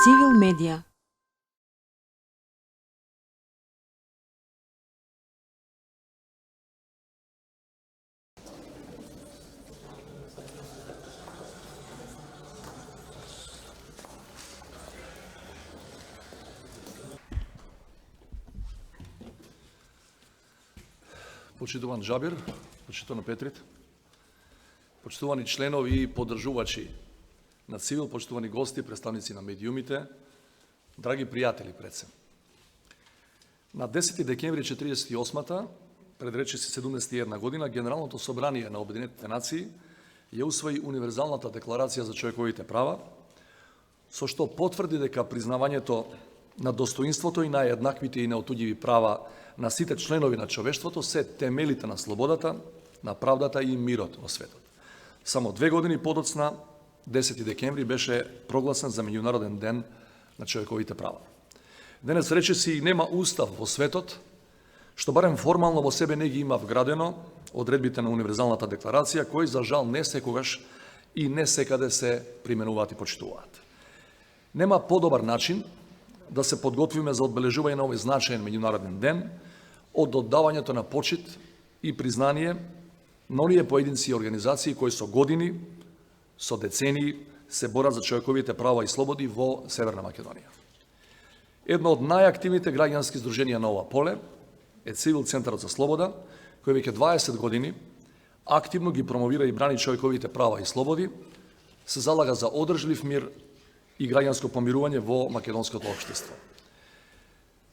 Civil Media. Почитуван Джабир, почитуван Петрит, почитувани членови и поддржувачи на Цивил, почитувани гости, представници на медиумите, драги пријатели пред се. На 10 декември 1948-та, пред речиси 71 година, Генералното собрание на Обединетите нации ја усвои Универзалната декларација за човековите права, со што потврди дека признавањето на достоинството и на еднаквите и неотуѓиви права на сите членови на човештвото се темелите на слободата, на правдата и мирот во светот. Само 2 години подоцна, 10 декември, беше прогласен за Меѓународен ден на човековите права. Денес речиси нема устав во светот, што барем формално во себе не ги има вградено одредбите на Универзалната декларација, кои за жал не секогаш и не секаде се применуваат и почитуваат. Нема подобар начин да се подготвиме за одбележување на овој значаен меѓународен ден од оддавањето на почит и признание на оние поединци и организации кои со години, со децении се борат за човековите права и слободи во Северна Македонија. Едно од најактивните граѓански здруженија на ова поле е Цивил Центарот за слобода, кој веќе 20 години активно ги промовира и брани човековите права и слободи, се залага за одржлив мир и граѓанско помирување во македонското општество.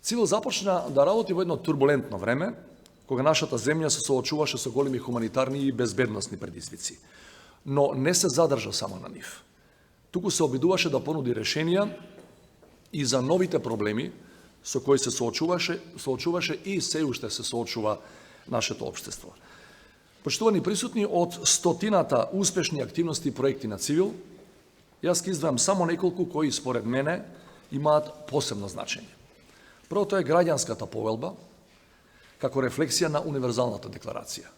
Цивил започна да работи во едно турбулентно време, кога нашата земја се соочуваше со големи хуманитарни и безбедносни предизвици, но не се задржа само на нив. Туку се обидуваше да понуди решенија и за новите проблеми со кои се соочуваше и се уште се соочува нашето општество. Почитувани присутни, од стотината успешни активности и проекти на Цивил, јас ќе издвојам само неколку кои според мене имаат посебно значење. Првото е граѓанската повелба, како рефлексија на Универзалната декларација.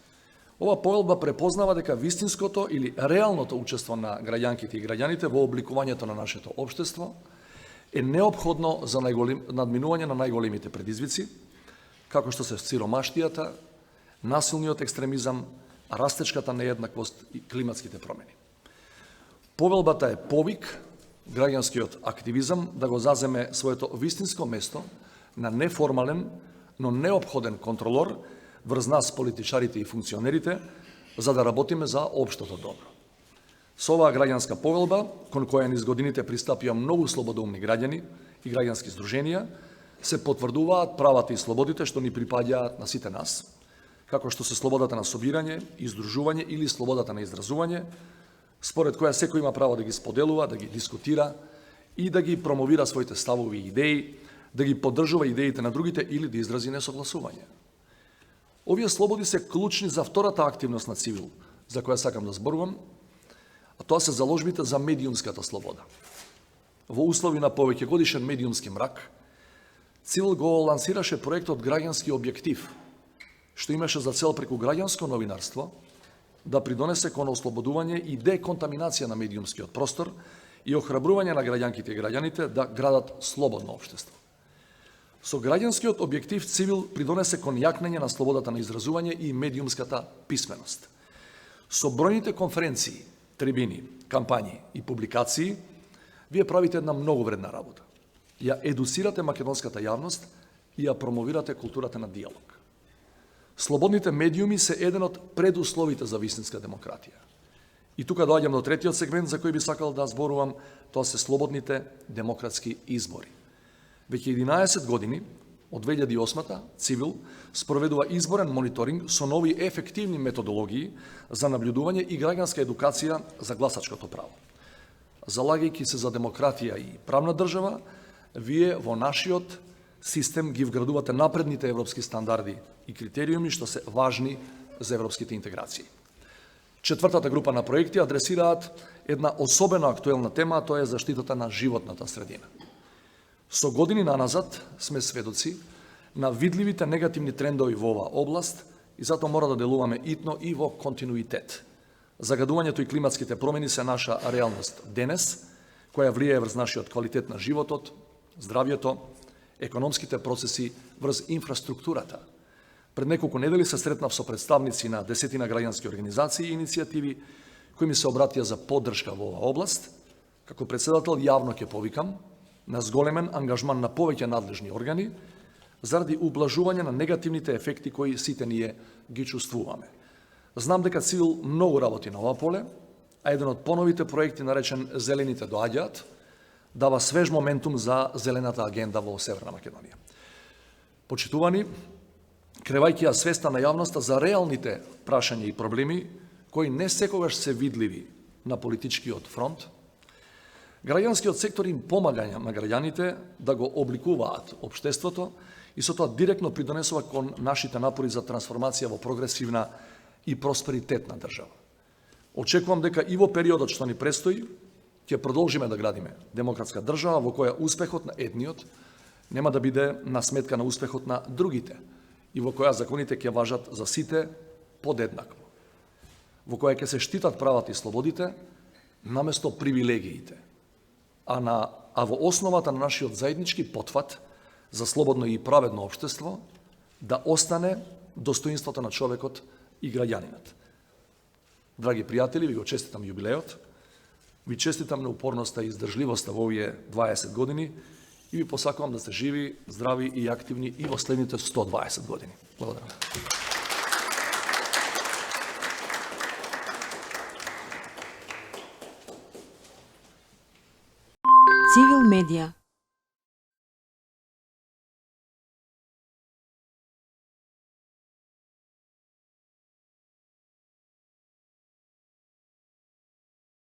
Ова повелба препознава дека вистинското или реалното учество на граѓанките и граѓаните во обликувањето на нашето општество е неопходно за надминување на најголемите предизвици, како што се сиромаштијата, насилниот екстремизам, растечката нееднаквост и климатските промени. Повелбата е повик граѓанскиот активизам да го заземе своето вистинско место на неформален, но неопходен контролор врз нас политичарите и функционерите, за да работиме за општото добро. Со оваа граѓанска повелба, кон која низ годините пристапија многу слободоумни граѓани и граѓански здруженија, се потврдуваат правата и слободите што ни припаѓаат на сите нас, како што се слободата на собирање, издружување или слободата на изразување, според која секој има право да ги споделува, да ги дискутира и да ги промовира своите ставови и идеи, да ги поддржува идеите на другите или да изрази несогласување. Овие слободи се клучни за втората активност на Цивил, за која сакам да зборувам, а тоа се заложбите за медиумската слобода. Во услови на повеќегодишен медиумски мрак, Цивил го лансираше проектот Граѓански објектив, што имаше за цел преку граѓанско новинарство да придонесе кон ослободување и деконтаминација на медиумскиот простор и охрабрување на граѓанките и граѓаните да градат слободно општество. Со граѓанскиот објектив Цивил придонесе кон јакнење на слободата на изразување и медиумската писменост. Со бројните конференции, трибини, кампањи и публикации, вие правите една многу вредна работа. Ја едуцирате македонската јавност и ја промовирате културата на диалог. Слободните медиуми се еден од предусловите за вистинска демократија. И тука доаѓам до третиот сегмент за кој би сакал да зборувам, тоа се слободните демократски избори. Веќе 11 години, од 2008-та, Цивил спроведува изборен мониторинг со нови ефективни методологии за наблюдување и граѓанска едукација за гласачкото право. Залагајќи се за демократија и правна држава, вие во нашиот систем ги вградувате напредните европски стандарди и критериуми што се важни за европските интеграции. Четвртата група на проекти адресираат една особено актуелна тема, а тоа е заштитата на животната средина. Со години наназад сме сведоци на видливите негативни трендови во оваа област и затоа мора да делуваме итно и во континуитет. Загадувањето и климатските промени се наша реалност денес, која влијае врз нашиот квалитет на животот, здравјето, економските процеси, врз инфраструктурата. Пред неколку недели се сретнав со представници на десетина граѓански организации и иницијативи кои ми се обратија за поддршка во оваа област. Како председател јавно ќе повикам на зголемен ангажман на повеќе надлежни органи заради ублажување на негативните ефекти кои сите ние ги чувствуваме. Знам дека Цивил многу работи на ова поле, а еден од поновите проекти наречен Зелените доаѓаат дава свеж моментум за зелената агенда во Северна Македонија. Почитувани, кревајќи ја свеста на јавноста за реалните прашања и проблеми кои не секогаш се видливи на политичкиот фронт, граѓанскиот сектор им помага на граѓаните да го обликуваат општеството и со тоа директно придонесува кон нашите напори за трансформација во прогресивна и просперитетна држава. Очекувам дека и во периодот што ни престои ќе продолжиме да градиме демократска држава во која успехот на едниот нема да биде на сметка на успехот на другите и во која законите ќе важат за сите подеднакво, во која ќе се штитат правата и слободите наместо привилегиите, а во основата на нашиот заеднички потфат за слободно и праведно општество да остане достоинството на човекот и граѓанинот. Драги пријатели, ви го честитам јубилеот, ви честитам на упорноста и издржливоста во овие 20 години и ви посакувам да сте живи, здрави и активни и во следните 120 години. Благодарам. Цивил медија